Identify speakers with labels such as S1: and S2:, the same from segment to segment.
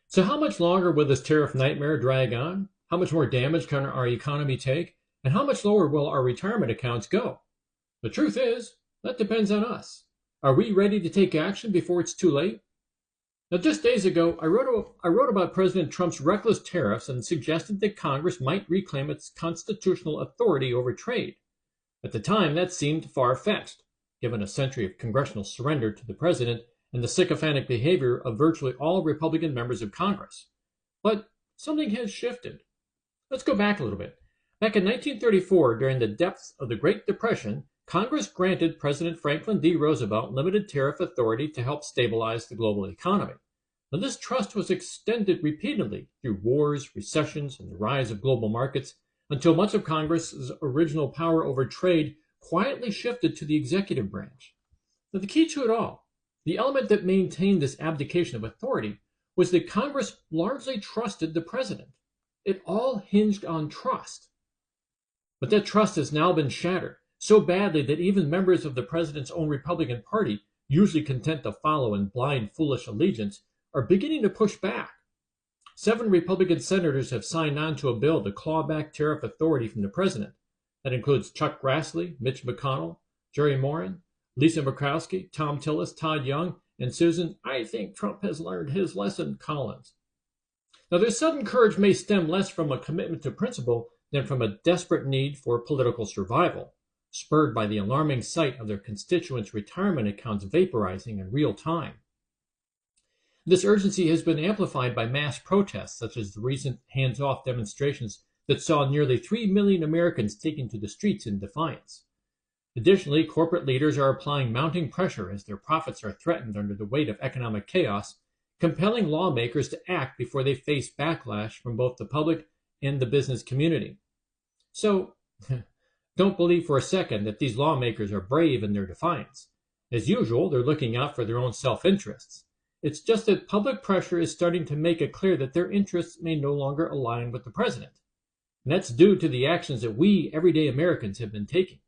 S1: So how much longer will this tariff nightmare drag on? How much more damage can our economy take? And how much lower will our retirement accounts go? The truth is, that depends on us. Are we ready to take action before it's too late? Now, just days ago, I wrote about President Trump's reckless tariffs and suggested that Congress might reclaim its constitutional authority over trade. At the time, that seemed far-fetched, given a century of congressional surrender to the president and the sycophantic behavior of virtually all Republican members of Congress. But something has shifted. Let's go back a little bit. Back in 1934, during the depths of the Great Depression, Congress granted President Franklin D. Roosevelt limited tariff authority to help stabilize the global economy. Now, this trust was extended repeatedly through wars, recessions, and the rise of global markets until much of Congress's original power over trade quietly shifted to the executive branch. Now, the key to it all, the element that maintained this abdication of authority, was that Congress largely trusted the president. It all hinged on trust. But that trust has now been shattered so badly that even members of the president's own Republican Party, usually content to follow in blind, foolish allegiance, are beginning to push back. 7 Republican senators have signed on to a bill to claw back tariff authority from the president. That includes Chuck Grassley, Mitch McConnell, Jerry Moran, Lisa Murkowski, Tom Tillis, Todd Young, and Susan, I think Trump has learned his lesson, Collins. Now, their sudden courage may stem less from a commitment to principle than from a desperate need for political survival, spurred by the alarming sight of their constituents' retirement accounts vaporizing in real time. This urgency has been amplified by mass protests, such as the recent hands-off demonstrations that saw nearly 3 million Americans taken to the streets in defiance. Additionally, corporate leaders are applying mounting pressure as their profits are threatened under the weight of economic chaos, compelling lawmakers to act before they face backlash from both the public and the business community. So, don't believe for a second that these lawmakers are brave in their defiance. As usual, they're looking out for their own self-interests. It's just that public pressure is starting to make it clear that their interests may no longer align with the president. And that's due to the actions that we, everyday Americans, have been taking.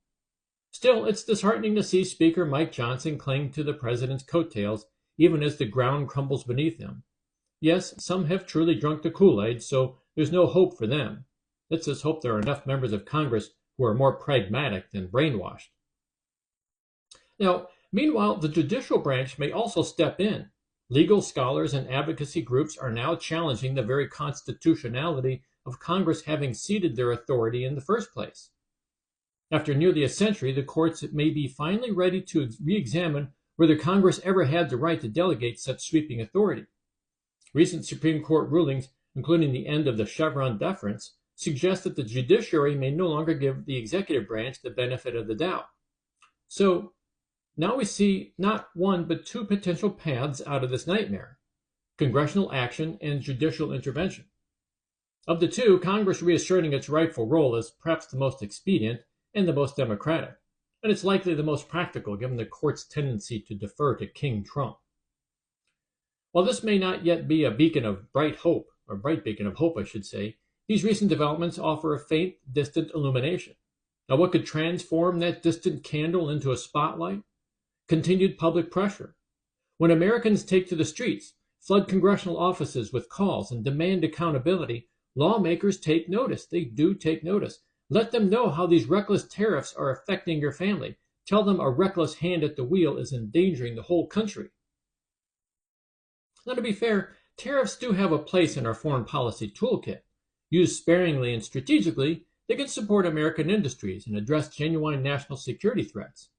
S1: Still, it's disheartening to see Speaker Mike Johnson cling to the president's coattails even as the ground crumbles beneath him. Yes, some have truly drunk the Kool-Aid, so there's no hope for them. Let's just hope there are enough members of Congress who are more pragmatic than brainwashed. Now, meanwhile, the judicial branch may also step in. Legal scholars and advocacy groups are now challenging the very constitutionality of Congress having ceded their authority in the first place. After nearly a century, the courts may be finally ready to re-examine whether Congress ever had the right to delegate such sweeping authority. Recent Supreme Court rulings, including the end of the Chevron deference, suggest that the judiciary may no longer give the executive branch the benefit of the doubt. So, now we see not one but 2 potential paths out of this nightmare: congressional action and judicial intervention. Of the 2, Congress reasserting its rightful role is perhaps the most expedient and the most democratic, and it's likely the most practical given the court's tendency to defer to King Trump. While this may not yet be a beacon of bright hope, or bright beacon of hope, I should say, these recent developments offer a faint, distant illumination. Now, what could transform that distant candle into a spotlight? Continued public pressure. When Americans take to the streets, flood congressional offices with calls, and demand accountability, lawmakers take notice. They do take notice. Let them know how these reckless tariffs are affecting your family. Tell them a reckless hand at the wheel is endangering the whole country. Now, to be fair, tariffs do have a place in our foreign policy toolkit. Used sparingly and strategically, they can support American industries and address genuine national security threats.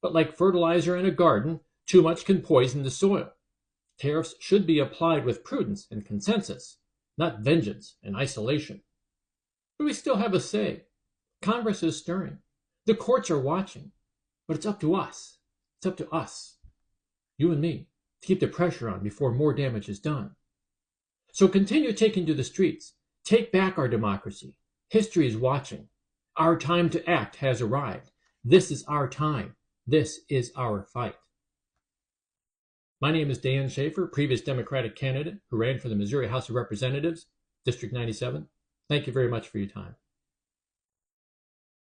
S1: But like fertilizer in a garden, too much can poison the soil. Tariffs should be applied with prudence and consensus, not vengeance and isolation. But we still have a say. Congress is stirring. The courts are watching. But it's up to us. It's up to us, you and me, to keep the pressure on before more damage is done. So continue taking to the streets. Take back our democracy. History is watching. Our time to act has arrived. This is our time. This is our fight. My name is Dan Schaefer, previous Democratic candidate who ran for the Missouri House of Representatives, District 97. Thank you very much for your time.